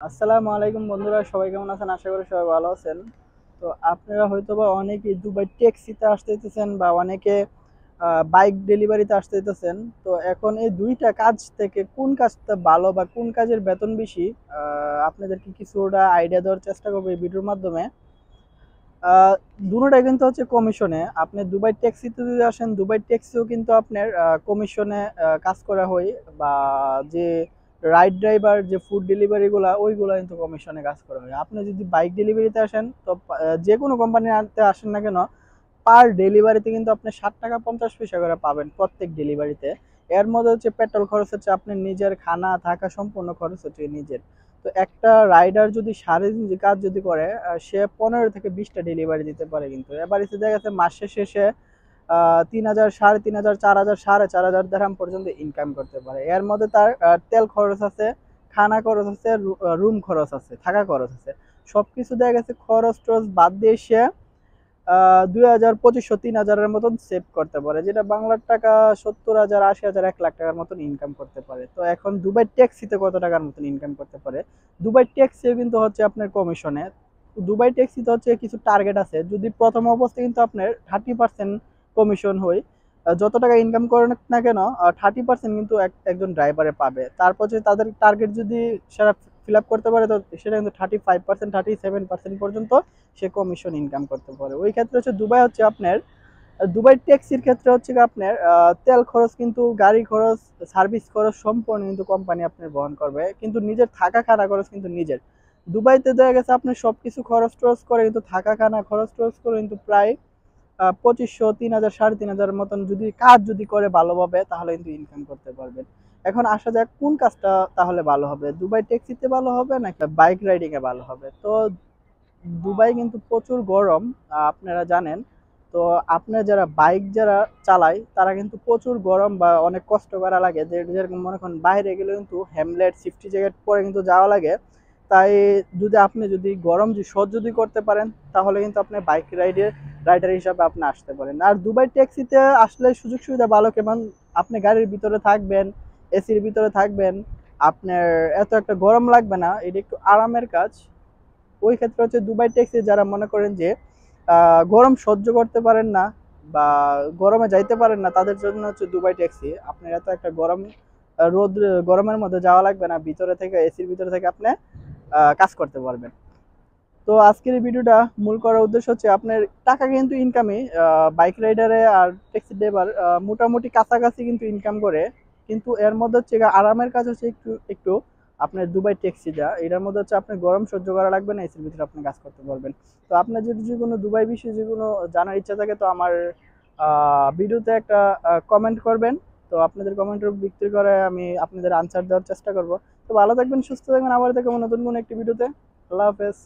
আসসালামু আলাইকুম বন্ধুরা, সবাই কেমন আছেন? আশা করি সবাই ভালো আছেন। তো আপনারা হয়তোবা অনেকেই দুবাই ট্যাক্সিতে আসতে চাইতেছেন বা অনেকে বাইক ডেলিভারিতে আসতে চাইতেছেন। তো এখন এই দুইটা কাজ থেকে কোন কাজটা ভালো বা কোন কাজের বেতন বেশি, আপনাদেরকে কিছুটা আইডিয়া দেওয়ার চেষ্টা করবো এই ভিডিওর মাধ্যমে। আহ দুটোটাই কিন্তু হচ্ছে কমিশনে। আপনি দুবাই ট্যাক্সিতে যদি আসেন, দুবাই ট্যাক্সিও কিন্তু আপনার কমিশনে কাজ করা হয়, বা যে রাইড ড্রাইভার যে ফুড ডেলিভারি গুলা ওইগুলা কিন্তু কমিশনে কাজ করা হয়। আপনি যদি বাইক ডেলিভারিতে আসেন তো যে কোনো কোম্পানির আনতে আসেন না কেন, পার ডেলিভারিতে কিন্তু আপনি 60 টাকা 50 পয়সা করে পাবেন প্রত্যেক ডেলিভারিতে। এর মধ্যে হচ্ছে পেট্রোল খরচ হচ্ছে আপনার নিজের, খানা থাকা সম্পূর্ণ খরচ হচ্ছে নিজের। তো একটা রাইডার যদি সারাদিন যে কাজ যদি করে, সে 15 থেকে 20টা ডেলিভারি দিতে পারে। কিন্তু এবার এসে দেখা গেছে মাস শেষে 3,000 3,500 4,000 4,500 দেড়হাম পর্যন্ত ইনকাম করতে পারে। এর মধ্যে তার তেল খরচ আছে, খানা খরচ আছে, রুম খরচ আছে, থাকা খরচ আছে। সবকিছু দেখা গেছে খরচ টরচ বাদ দিয়ে সে 2,000 2,500 3,000-এর মতন সেভ করতে পারে, যেটা বাংলার টাকা 70,000 80,000 1 লাখ টাকার মতন ইনকাম করতে পারে। তো এখন দুবাই ট্যাক্সিতে কত টাকার মতন ইনকাম করতে পারে? দুবাই ট্যাক্সিও কিন্তু হচ্ছে আপনার কমিশনে। দুবাই ট্যাক্সিতে হচ্ছে কিছু টার্গেট আছে। যদি প্রথম অবস্থায় কিন্তু আপনার 30% কমিশন হয়, যত টাকা ইনকাম করেন না কেন 30% কিন্তু একজন ড্রাইভারে পাবে। তারপর যে তাদের টার্গেট যদি সেটা ফিল আপ করতে পারে, তো সেটা কিন্তু 35% 37% পর্যন্ত সে কমিশন ইনকাম করতে পারে। ওই ক্ষেত্রে হচ্ছে দুবাই হচ্ছে আপনার, দুবাই ট্যাক্সির ক্ষেত্রে হচ্ছে কি আপনার তেল খরচ কিন্তু, গাড়ি খরচ, সার্ভিস খরচ সম্পূর্ণ কিন্তু কোম্পানি আপনার বহন করবে, কিন্তু নিজের থাকা খানা খরচ কিন্তু নিজের। দুবাইতে দেখা গেছে আপনি সবকিছু খরচ টরচ করে, কিন্তু থাকা খানা খরচ টরচ করে কিন্তু প্রায় 2,500 3,000 3,500 মতন যদি কাজ যদি করে ভালোভাবে, তাহলে কিন্তু ইনকাম করতে পারবেন। এখন আসা যাক কোন কাজটা তাহলে ভালো হবে, দুবাই ট্যাক্সিতে ভালো হবে নাকি বাইক রাইডিং এ ভালো হবে। তো দুবাই কিন্তু প্রচুর গরম, আপনারা জানেন। তো আপনার যারা বাইক যারা চালায় তারা কিন্তু প্রচুর গরম বা অনেক কষ্ট করা লাগে, যেরকম মনে করেন বাইরে গেলে কিন্তু হ্যামলেট সেফটি জ্যাকেট পরে কিন্তু যাওয়া লাগে। তাই যদি আপনি যদি গরম যদি সহ্য যদি করতে পারেন, তাহলে কিন্তু আপনি বাইক রাইডার হিসাবে আপনি আসতে পারেন। আর দুবাই ট্যাক্সিতে আসলে সুযোগ সুবিধা ভালো কেমন, আপনি গাড়ির ভিতরে থাকবেন, এসির ভিতরে থাকবেন, আপনার এত একটা গরম লাগবে না, এটা একটু আরামের কাজ। ওই ক্ষেত্রে হচ্ছে দুবাই ট্যাক্সি যারা মনে করেন যে গরম সহ্য করতে পারেন না বা গরমে যাইতে পারেন না, তাদের জন্য হচ্ছে দুবাই ট্যাক্সি। আপনার এত একটা গরম রোদ গরমের মধ্যে যাওয়া লাগবে না, ভিতরে থেকে এসির ভিতরে থেকে আপনি কাজ করতে পারবেন। তো আজকের এই ভিডিওটা মূল করার উদ্দেশ্য হচ্ছে আপনার টাকা কিন্তু ইনকামই, বাইক রাইডারে আর ট্যাক্সি ড্রাইভার মোটামুটি কাছাকাছি কিন্তু ইনকাম করে। কিন্তু এর মধ্যে হচ্ছে আরামের কাজ হচ্ছে একটু একটু আপনার দুবাই ট্যাক্সি যা, এটার মধ্যে হচ্ছে আপনার গরম সহ্য করা লাগবে না, এসির ভিতরে আপনি কাজ করতে পারবেন। তো আপনার যদি যে কোনো দুবাই বিষয়ে যে কোনো জানার ইচ্ছা থাকে, তো আমার ভিডিওতে একটা কমেন্ট করবেন। তো আপনাদের কমেন্টের ভিত্তি করে আমি আপনাদের আনসার দেওয়ার চেষ্টা করব। তো ভালো থাকবেন, সুস্থ থাকবেন, আবার দেখবেন নতুন কোনো একটি ভিডিওতে। আল্লাহ হাফেজ।